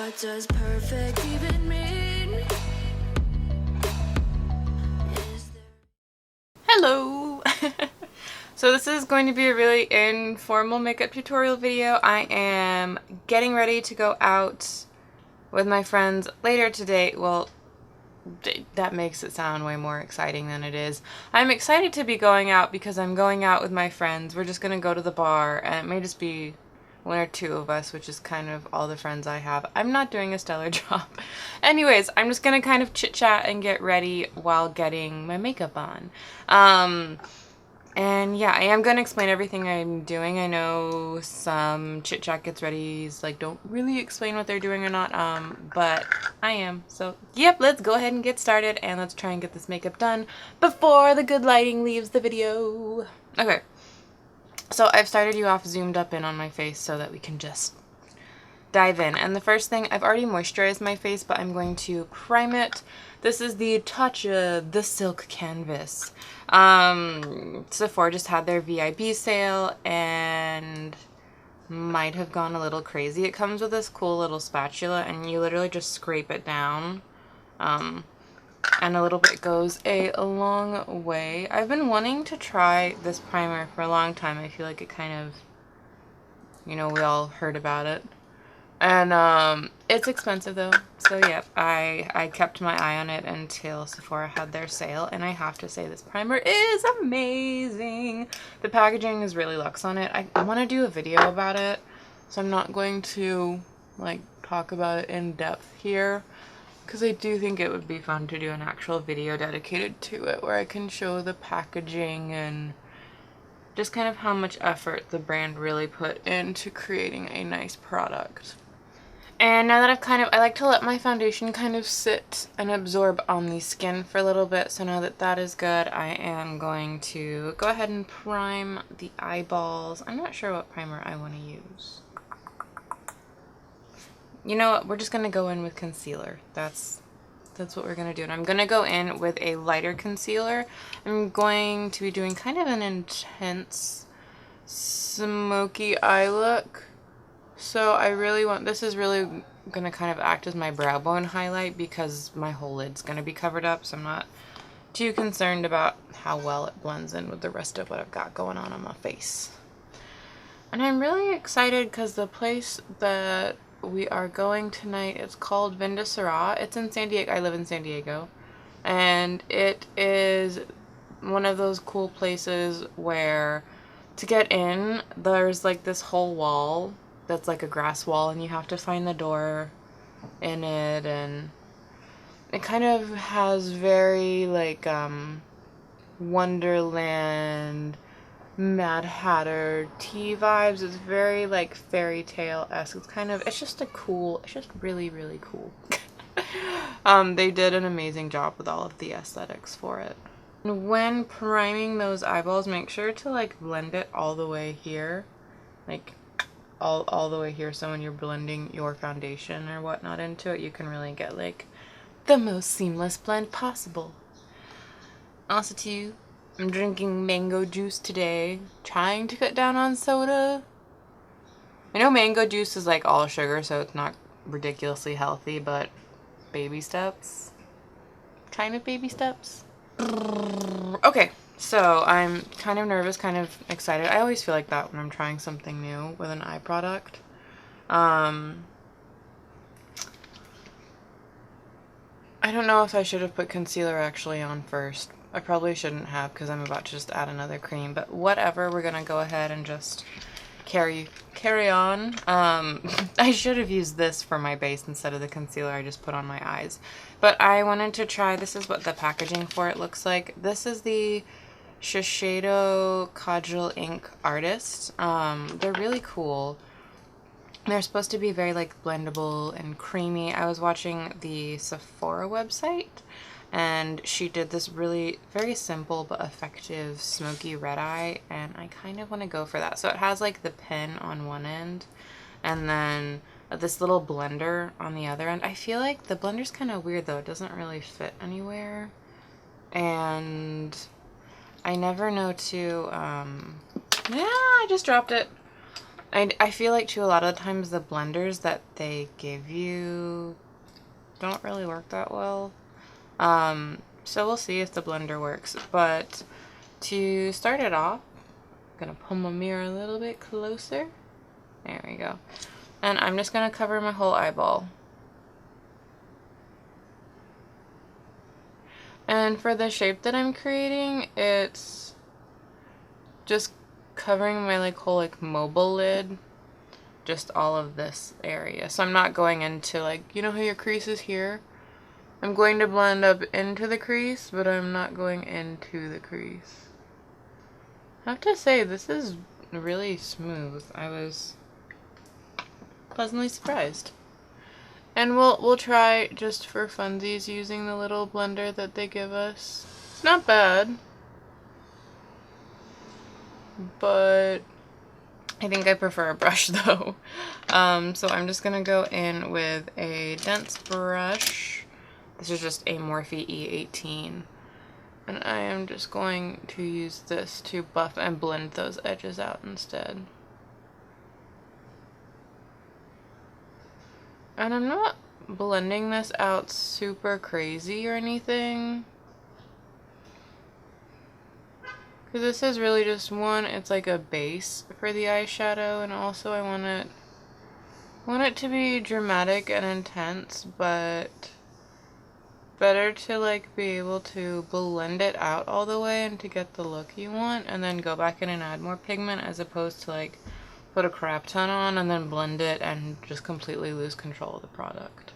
What does perfect even mean? Hello! So this is going to be a really informal makeup tutorial video. I am getting ready to go out with my friends later today. Well, that makes it sound way more exciting than it is. I'm excited to be going out because I'm going out with my friends. We're just going to go to the bar, and it may just be one or two of us, which is kind of all the friends I have. I'm not doing a stellar job. Anyways, I'm just going to kind of chit-chat and get ready while getting my makeup on. And yeah, I am going to explain everything I'm doing. I know some chit chat gets readies like don't really explain what they're doing or not, but I am. So yep, let's go ahead and get started and let's try and get this makeup done before the good lighting leaves the video. Okay, so I've started you off zoomed up in on my face so that we can just dive in. And the first thing, I've already moisturized my face, but I'm going to prime it. This is the Tatcha The Silk Canvas. Sephora just had their VIB sale and might have gone a little crazy. It comes with this cool little spatula and you literally just scrape it down. And a little bit goes a long way. I've been wanting to try this primer for a long time. I feel like it kind of, you know, we all heard about it. And it's expensive though, so yep, I kept my eye on it until Sephora had their sale, and I have to say this primer is amazing. The packaging is really luxe on it. I want to do a video about it, so I'm not going to like talk about it in depth here, because I do think it would be fun to do an actual video dedicated to it where I can show the packaging and just kind of how much effort the brand really put into creating a nice product. And now that I like to let my foundation kind of sit and absorb on the skin for a little bit. So now that that is good, I am going to go ahead and prime the eyeballs. I'm not sure what primer I want to use. You know what? We're just going to go in with concealer. That's what we're going to do. And I'm going to go in with a lighter concealer. I'm going to be doing kind of an intense smoky eye look. So I really want, this is really going to kind of act as my brow bone highlight because my whole lid's going to be covered up, so I'm not too concerned about how well it blends in with the rest of what I've got going on my face. And I'm really excited because the place that we are going tonight is called Vin de Sera. It's in San Diego. I live in San Diego. And it is one of those cool places where to get in, there's like this whole wall that's like a grass wall and you have to find the door in it, and it kind of has very like Wonderland, Mad Hatter tea vibes. It's very like fairy tale-esque. It's just really, really cool. They did an amazing job with all of the aesthetics for it. And when priming those eyeballs, make sure to like blend it all the way here, like all the way here, so when you're blending your foundation or whatnot into it, you can really get like the most seamless blend possible. Also too, I'm drinking mango juice today, trying to cut down on soda. I know mango juice is like all sugar, so it's not ridiculously healthy, but baby steps. Kind of baby steps. Okay, so I'm kind of nervous, kind of excited. I always feel like that when I'm trying something new with an eye product. I don't know if I should have put concealer actually on first. I probably shouldn't have because I'm about to just add another cream, but whatever, we're gonna go ahead and just carry on. I should have used this for my base instead of the concealer I just put on my eyes. But I wanted to try, this is what the packaging for it looks like. This is the Shiseido Kajal Ink Artist. They're really cool. They're supposed to be very like blendable and creamy. I was watching the Sephora website and she did this really very simple but effective smoky red eye, and I kind of want to go for that. So it has like the pen on one end and then this little blender on the other end. I feel like the blender's kind of weird though. It doesn't really fit anywhere, and I never know to yeah, I just dropped it. I feel like too a lot of the times the blenders that they give you don't really work that well. So we'll see if the blender works. But to start it off, I'm gonna pull my mirror a little bit closer. There we go. And I'm just gonna cover my whole eyeball. And for the shape that I'm creating, it's just covering my like whole like mobile lid, just all of this area. So I'm not going into like, you know how your crease is here? I'm going to blend up into the crease, but I'm not going into the crease. I have to say, this is really smooth. I was pleasantly surprised. And we'll try just for funsies using the little blender that they give us. It's not bad, but I think I prefer a brush though. So I'm just gonna go in with a dense brush. This is just a Morphe E18. And I am just going to use this to buff and blend those edges out instead. And I'm not blending this out super crazy or anything, because this is really just it's like a base for the eyeshadow, and also I want it to be dramatic and intense, but better to like be able to blend it out all the way and to get the look you want, and then go back in and add more pigment, as opposed to like put a crap ton on and then blend it and just completely lose control of the product.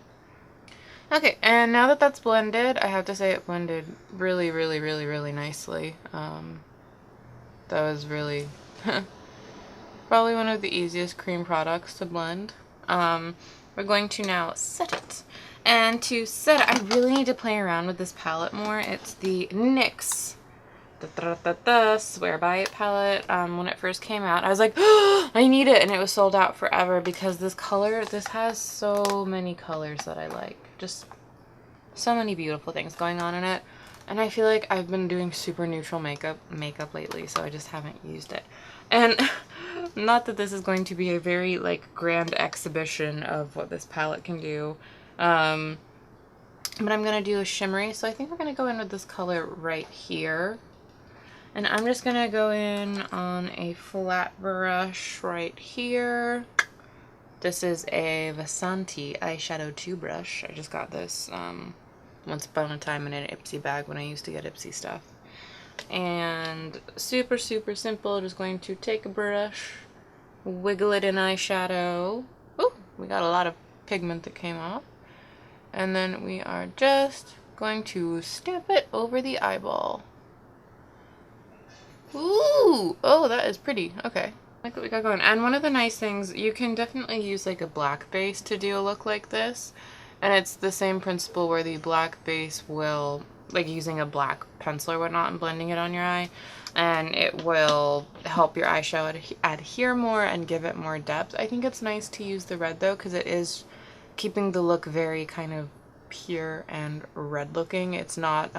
Okay, and now that that's blended, I have to say it blended really, really, really, really nicely. That was really probably one of the easiest cream products to blend. We're going to now set it. And to set it, I really need to play around with this palette more. It's the NYX Swear By It palette. When it first came out, I was like, oh, I need it, and it was sold out forever because this has so many colors that I like. Just so many beautiful things going on in it. And I feel like I've been doing super neutral makeup lately, so I just haven't used it. And not that this is going to be a very like grand exhibition of what this palette can do. But I'm gonna do a shimmery, so I think we're gonna go in with this color right here. And I'm just gonna go in on a flat brush right here. This is a Vasanti eyeshadow 2 brush. I just got this once upon a time in an Ipsy bag when I used to get Ipsy stuff. And super, super simple. Just going to take a brush, wiggle it in eyeshadow. Ooh, we got a lot of pigment that came off. And then we are just going to stamp it over the eyeball. Ooh! Oh, that is pretty. Okay. Like what we got going. And one of the nice things, you can definitely use like a black base to do a look like this. And it's the same principle where the black base will, like using a black pencil or whatnot and blending it on your eye, and it will help your eyeshadow adhere more and give it more depth. I think it's nice to use the red though, because it is keeping the look very kind of pure and red looking. It's not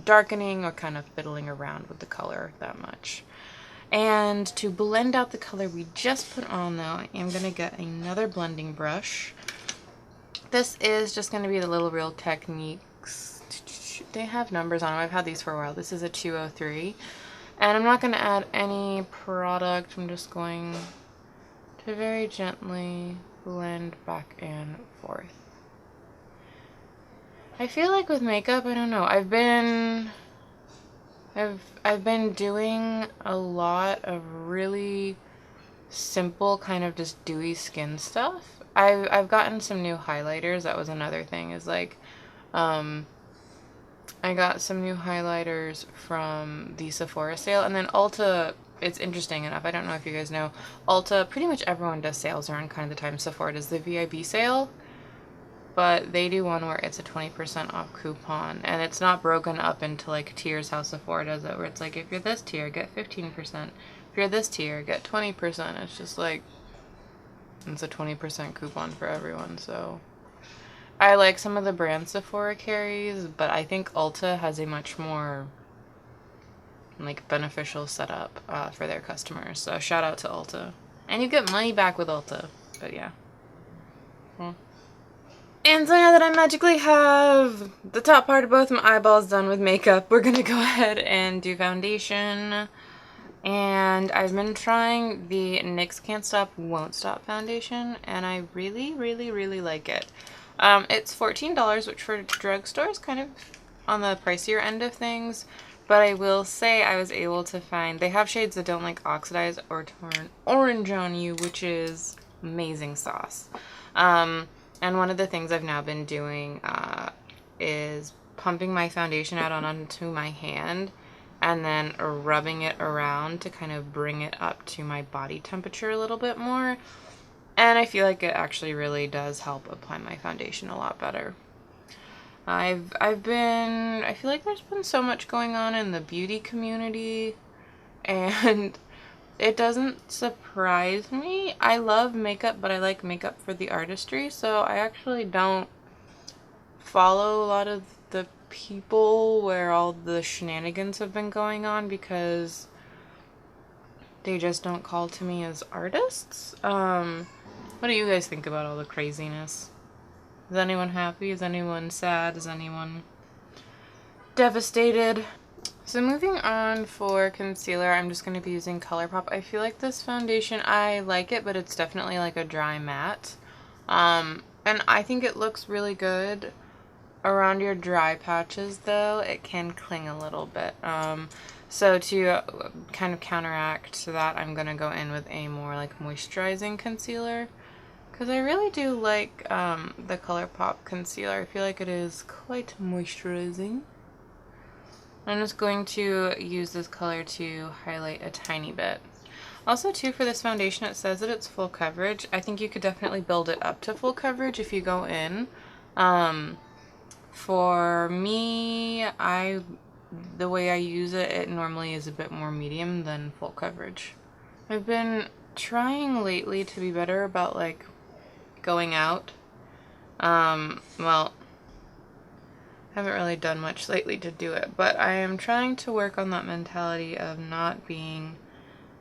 darkening or kind of fiddling around with the color that much. And to blend out the color we just put on though, I am going to get another blending brush. This is just going to be the Little Real Techniques. They have numbers on them. I've had these for a while. This is a 203. And I'm not going to add any product. I'm just going to very gently blend back and forth. I feel like with makeup, I don't know, I've been doing a lot of really simple kind of just dewy skin stuff. I've gotten some new highlighters. That was another thing, is like I got some new highlighters from the Sephora sale, and then Ulta. It's interesting enough, I don't know if you guys know, Ulta, pretty much everyone does sales around kind of the time Sephora does the VIB sale. But they do one where it's a 20% off coupon, and it's not broken up into like tiers how Sephora does it, where it's like if you're this tier, get 15%. If you're this tier, get 20%. It's just like, it's a 20% coupon for everyone, so. I like some of the brands Sephora carries, but I think Ulta has a much more like beneficial setup for their customers, so shout out to Ulta. And you get money back with Ulta. But yeah. And so now that I magically have the top part of both my eyeballs done with makeup, we're gonna go ahead and do foundation. And I've been trying the NYX Can't Stop Won't Stop foundation, and I really, really, really like it. It's $14, which for drugstore is kind of on the pricier end of things, but I will say I was able to find, they have shades that don't like oxidize or turn orange on you, which is amazing sauce. And one of the things I've now been doing is pumping my foundation out onto my hand and then rubbing it around to kind of bring it up to my body temperature a little bit more. And I feel like it actually really does help apply my foundation a lot better. I feel like there's been so much going on in the beauty community, and it doesn't surprise me. I love makeup, but I like makeup for the artistry, so I actually don't follow a lot of the people where all the shenanigans have been going on because they just don't call to me as artists. What do you guys think about all the craziness? Is anyone happy? Is anyone sad? Is anyone devastated? So moving on for concealer, I'm just going to be using ColourPop. I feel like this foundation, I like it, but it's definitely like a dry matte. And I think it looks really good. Around your dry patches, though, it can cling a little bit. So to kind of counteract that, I'm going to go in with a more like moisturizing concealer. Because I really do like the ColourPop concealer. I feel like it is quite moisturizing. I'm just going to use this color to highlight a tiny bit. Also, too, for this foundation, it says that it's full coverage. I think you could definitely build it up to full coverage if you go in. For me, the way I use it, it normally is a bit more medium than full coverage. I've been trying lately to be better about, like, going out. Well, haven't really done much lately to do it, but I am trying to work on that mentality of not being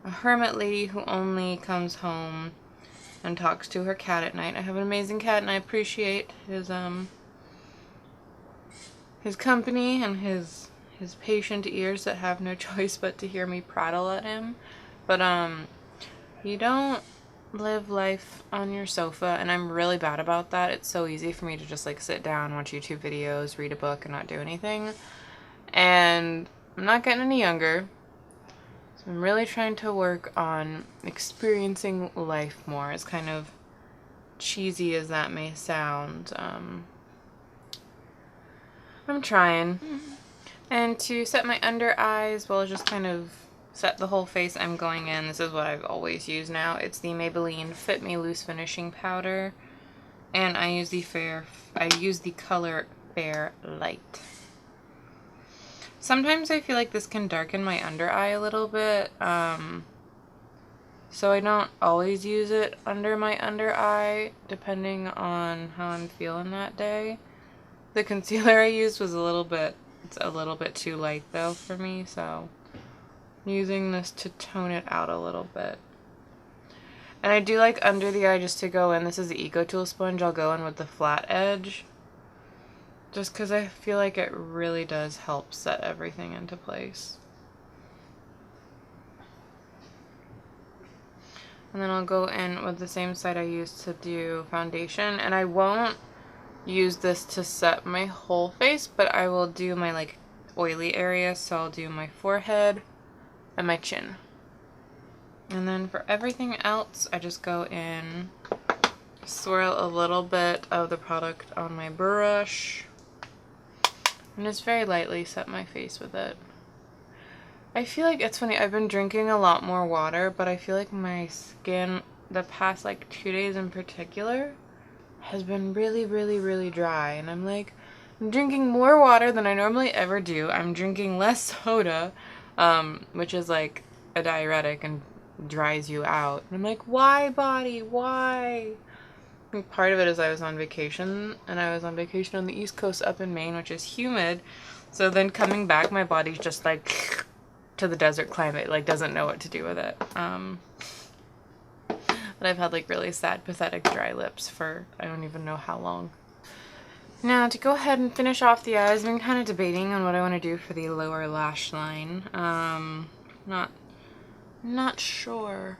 a hermit lady who only comes home and talks to her cat at night. I have an amazing cat and I appreciate his company and his patient ears that have no choice but to hear me prattle at him. But you don't live life on your sofa, and I'm really bad about that. It's so easy for me to just like sit down, watch YouTube videos, read a book, and not do anything. And I'm not getting any younger, so I'm really trying to work on experiencing life more, as kind of cheesy as that may sound. I'm trying. And to set my under eyes, as well as just kind of set the whole face, I'm going in, this is what I've always used now, it's the Maybelline Fit Me Loose Finishing Powder, and I use the color Fair Light. Sometimes I feel like this can darken my under eye a little bit, so I don't always use it under my under eye, depending on how I'm feeling that day. The concealer I used was it's a little bit too light though for me, so I'm using this to tone it out a little bit. And I do like under the eye just to go in, this is the Eco Tool sponge, I'll go in with the flat edge, just because I feel like it really does help set everything into place. And then I'll go in with the same side I used to do foundation, and I won't use this to set my whole face, but I will do my like oily area, so I'll do my forehead and my chin. And then for everything else, I just go in, swirl a little bit of the product on my brush, and just very lightly set my face with it. I feel like it's funny, I've been drinking a lot more water, but I feel like my skin, the past like 2 days in particular, has been really, really, really dry. And I'm like, I'm drinking more water than I normally ever do. I'm drinking less soda, which is like a diuretic and dries you out. And I'm like, why, body? Why? I think part of it is I was on vacation, and I was on vacation on the East Coast up in Maine, which is humid. So then coming back, my body's just like to the desert climate, like doesn't know what to do with it. that I've had like really sad, pathetic dry lips for I don't even know how long. Now to go ahead and finish off the eyes, I've been kind of debating on what I want to do for the lower lash line. Not sure.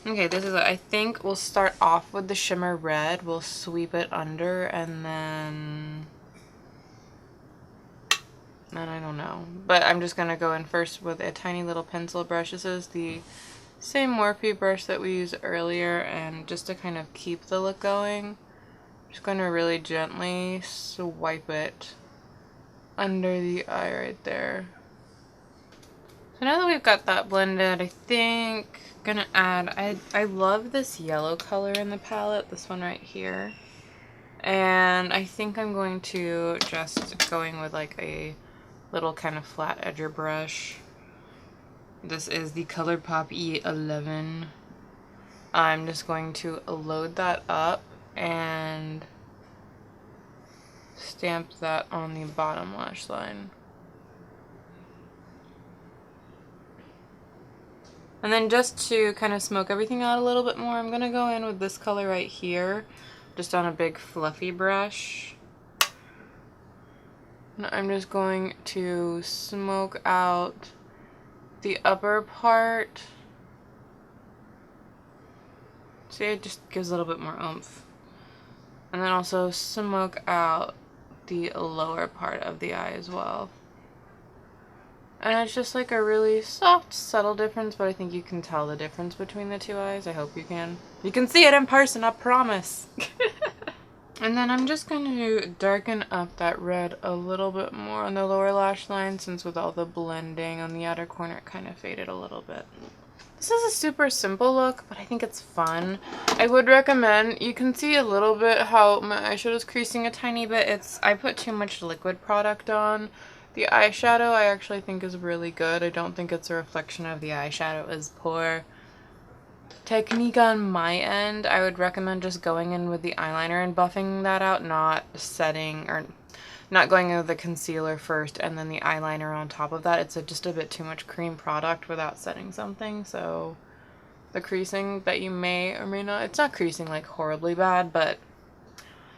Okay, this is what I think. We'll start off with the shimmer red. We'll sweep it under and then I don't know. But I'm just going to go in first with a tiny little pencil brush. This is the same Morphe brush that we used earlier, and just to kind of keep the look going, I'm just going to really gently swipe it under the eye right there. So now that we've got that blended, I think I'm gonna add, I love this yellow color in the palette, this one right here. And I think I'm going to just go in with like a little kind of flat edger brush. This is the ColourPop E11. I'm just going to load that up and stamp that on the bottom lash line. And then just to kind of smoke everything out a little bit more, I'm going to go in with this color right here, just on a big fluffy brush. And I'm just going to smoke out the upper part. See, it just gives a little bit more oomph. And then also smoke out the lower part of the eye as well. And it's just like a really soft, subtle difference, but I think you can tell the difference between the two eyes. I hope you can. You can see it in person, I promise. And then I'm just going to darken up that red a little bit more on the lower lash line, since with all the blending on the outer corner it kind of faded a little bit. This is a super simple look, but I think it's fun. I would recommend, you can see a little bit how my eyeshadow is creasing a tiny bit. I put too much liquid product on. The eyeshadow I actually think is really good. I don't think it's a reflection of the eyeshadow is poor technique on my end. I would recommend just going in with the eyeliner and buffing that out, not setting or not going in with the concealer first and then the eyeliner on top of that. It's just a bit too much cream product without setting something. So the creasing that you may or may not, it's not creasing like horribly bad, but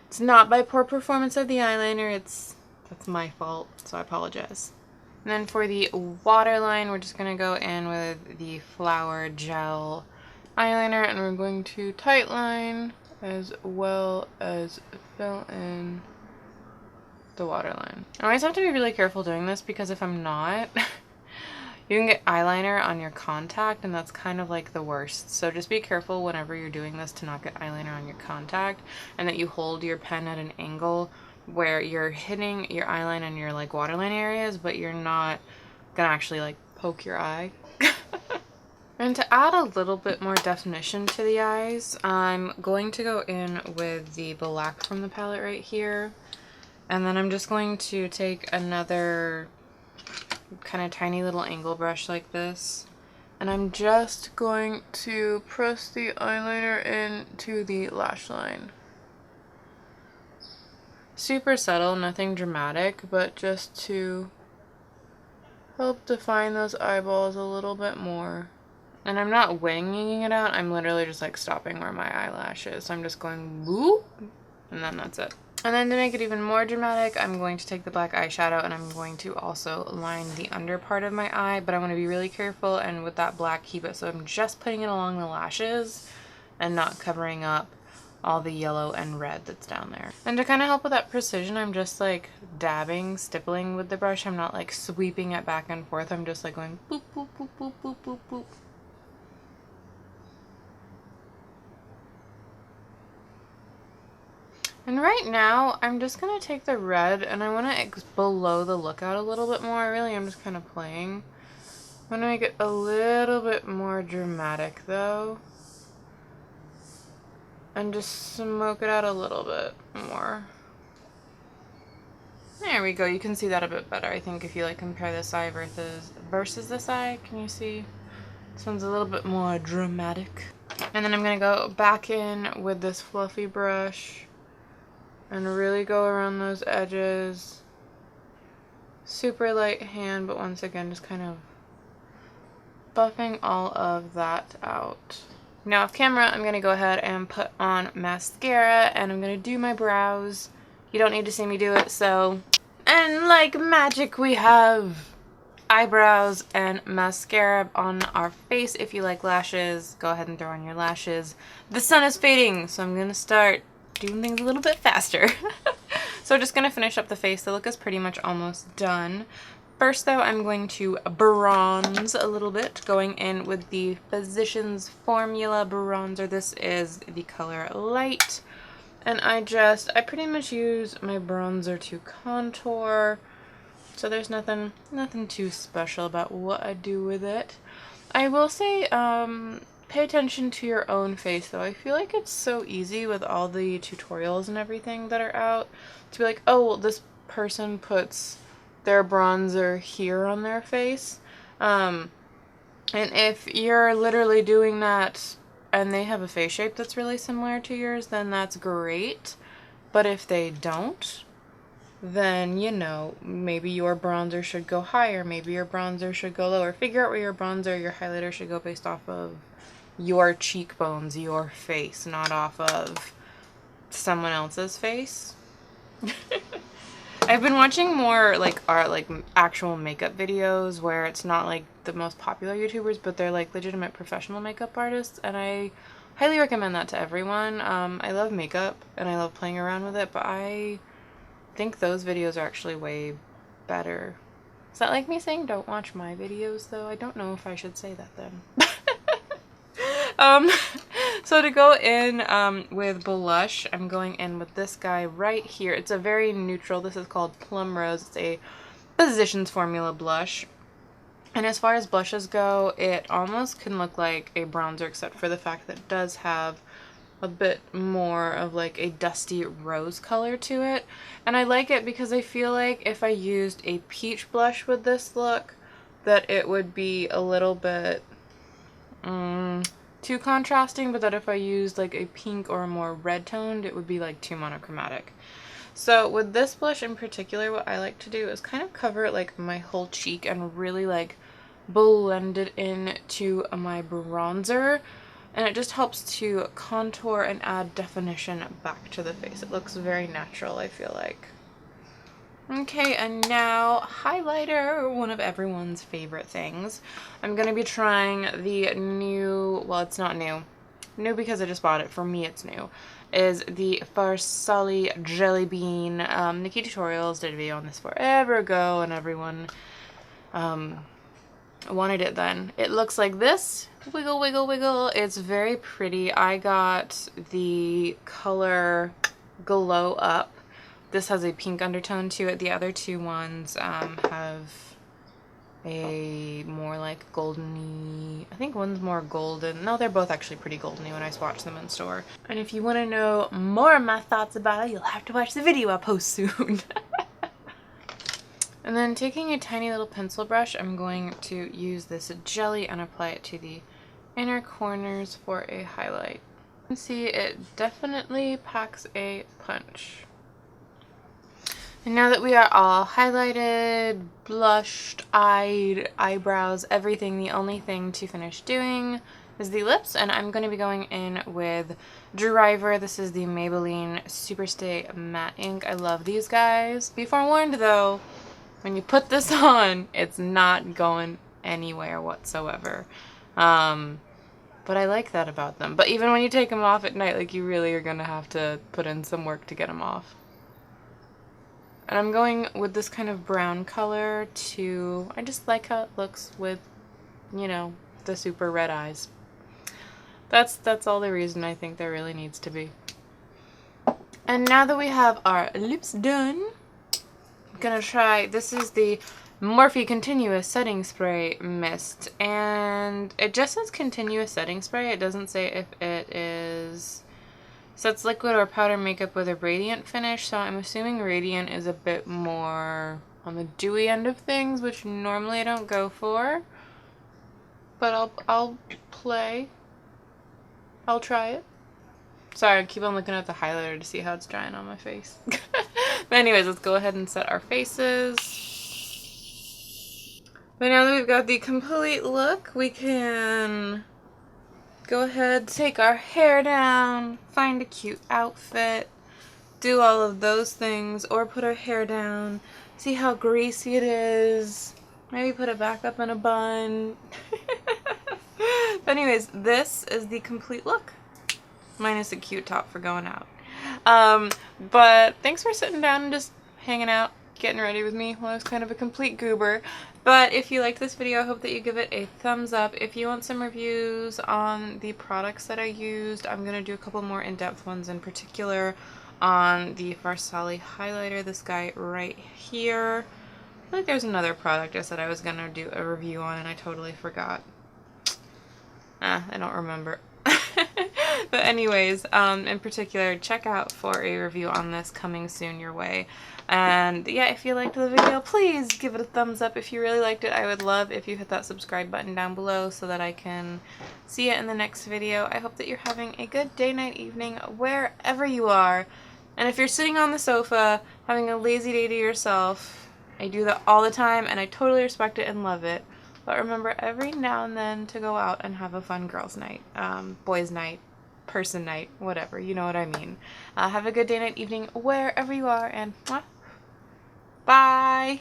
it's not by poor performance of the eyeliner. That's my fault, so I apologize. And then for the waterline, we're just going to go in with the Flower Gel eyeliner, and we're going to tightline as well as fill in the waterline. I always have to be really careful doing this, because if I'm not, you can get eyeliner on your contact, and that's kind of like the worst. So just be careful whenever you're doing this to not get eyeliner on your contact, and that you hold your pen at an angle where you're hitting your eyeline and your like waterline areas, but you're not gonna actually like poke your eye. And to add a little bit more definition to the eyes, I'm going to go in with the black from the palette right here, and then I'm just going to take another kind of tiny little angle brush like this, and I'm just going to press the eyeliner into the lash line. Super subtle, nothing dramatic, but just to help define those eyeballs a little bit more. And I'm not winging it out, I'm literally just like stopping where my eyelash is. So I'm just going whoop, and then that's it. And then to make it even more dramatic, I'm going to take the black eyeshadow and I'm going to also line the under part of my eye, but I'm going to be really careful and with that black keep it so I'm just putting it along the lashes and not covering up all the yellow and red that's down there. And to kind of help with that precision, I'm just like dabbing, stippling with the brush. I'm not like sweeping it back and forth. I'm just like going boop, boop, boop, boop, boop, boop, boop. And right now, I'm just going to take the red and I want to below the lookout a little bit more. I really am just kind of playing. I'm going to make it a little bit more dramatic though. And just smoke it out a little bit more. There we go. You can see that a bit better. I think if you like compare this eye versus this eye, can you see? This one's a little bit more dramatic. And then I'm going to go back in with this fluffy brush and really go around those edges. Super light hand, but once again, just kind of buffing all of that out. Now off camera, I'm going to go ahead and put on mascara, and I'm going to do my brows. You don't need to see me do it, so... And like magic, we have eyebrows and mascara on our face. If you like lashes, go ahead and throw on your lashes. The sun is fading, so I'm going to start doing things a little bit faster. So just going to finish up the face. The look is pretty much almost done. First though, I'm going to bronze a little bit, going in with the Physicians Formula bronzer. This is the color Light. And I pretty much use my bronzer to contour. So there's nothing too special about what I do with it. I will say, pay attention to your own face though. I feel like it's so easy with all the tutorials and everything that are out to be like, oh, well, this person puts their bronzer here on their face. And if you're literally doing that and they have a face shape that's really similar to yours, then that's great. But if they don't, then, you know, maybe your bronzer should go higher, maybe your bronzer should go lower. Figure out where your bronzer, your highlighter should go based off of your cheekbones, your face, not off of someone else's face. I've been watching more like actual makeup videos where it's not like the most popular YouTubers, but they're like legitimate professional makeup artists, and I highly recommend that to everyone. I love makeup and I love playing around with it, but I think those videos are actually way better. Is that like me saying don't watch my videos though? I don't know if I should say that then. So to go in with blush, I'm going in with this guy right here. It's a very neutral, this is called Plum Rose. It's a Physicians Formula blush. And as far as blushes go, it almost can look like a bronzer, except for the fact that it does have a bit more of like a dusty rose color to it. And I like it because I feel like if I used a peach blush with this look, that it would be a little bit too contrasting, but that if I used like a pink or a more red toned, it would be like too monochromatic. So with this blush in particular, what I like to do is kind of cover like my whole cheek and really like blend it into my bronzer, and it just helps to contour and add definition back to the face. It looks very natural, I feel like. Okay, and now highlighter, one of everyone's favorite things. I'm going to be trying the new, well, it's not new. New because I just bought it. For me, it's new. Is the Farsali Jelly Bean. Nikki Tutorials did a video on this forever ago, and everyone wanted it then. It looks like this. Wiggle, wiggle, wiggle. It's very pretty. I got the color Glow Up. This has a pink undertone to it. The other two ones have a more like goldeny, I think one's more golden. No, they're both actually pretty goldeny when I swatch them in store. And if you want to know more of my thoughts about it, you'll have to watch the video I post soon. And then taking a tiny little pencil brush, I'm going to use this jelly and apply it to the inner corners for a highlight. You can see it definitely packs a punch. And now that we are all highlighted, blushed, eyed, eyebrows, everything, the only thing to finish doing is the lips, and I'm going to be going in with Driver. This is the Maybelline Superstay Matte Ink. I love these guys. Be forewarned though, when you put this on, it's not going anywhere whatsoever. But I like that about them. But even when you take them off at night, like, you really are going to have to put in some work to get them off. And I'm going with this kind of brown color to, I just like how it looks with, you know, the super red eyes. That's all the reason I think there really needs to be. And now that we have our lips done, I'm gonna try, this is the Morphe Continuous Setting Spray Mist. And it just says Continuous Setting Spray. It doesn't say if it is... So it's liquid or powder makeup with a radiant finish, so I'm assuming radiant is a bit more on the dewy end of things, which normally I don't go for. But I'll play. I'll try it. Sorry, I keep on looking at the highlighter to see how it's drying on my face. But anyways, let's go ahead and set our faces. But now that we've got the complete look, we can go ahead, take our hair down, find a cute outfit, do all of those things, or put our hair down, see how greasy it is, maybe put it back up in a bun. But anyways, this is the complete look, minus a cute top for going out. But thanks for sitting down and just hanging out, getting ready with me while I was kind of a complete goober. But if you liked this video, I hope that you give it a thumbs up. If you want some reviews on the products that I used, I'm going to do a couple more in-depth ones, in particular on the Farsali highlighter, this guy right here. I feel like there's another product I said I was going to do a review on and I totally forgot. I don't remember. But anyways, in particular, check out for a review on this coming soon your way. And yeah, if you liked the video, please give it a thumbs up. If you really liked it, I would love if you hit that subscribe button down below so that I can see it in the next video. I hope that you're having a good day, night, evening, wherever you are. And if you're sitting on the sofa, having a lazy day to yourself, I do that all the time and I totally respect it and love it. But remember every now and then to go out and have a fun girls' night, boys' night, person night, whatever, you know what I mean. Have a good day, night, evening, wherever you are, and bye!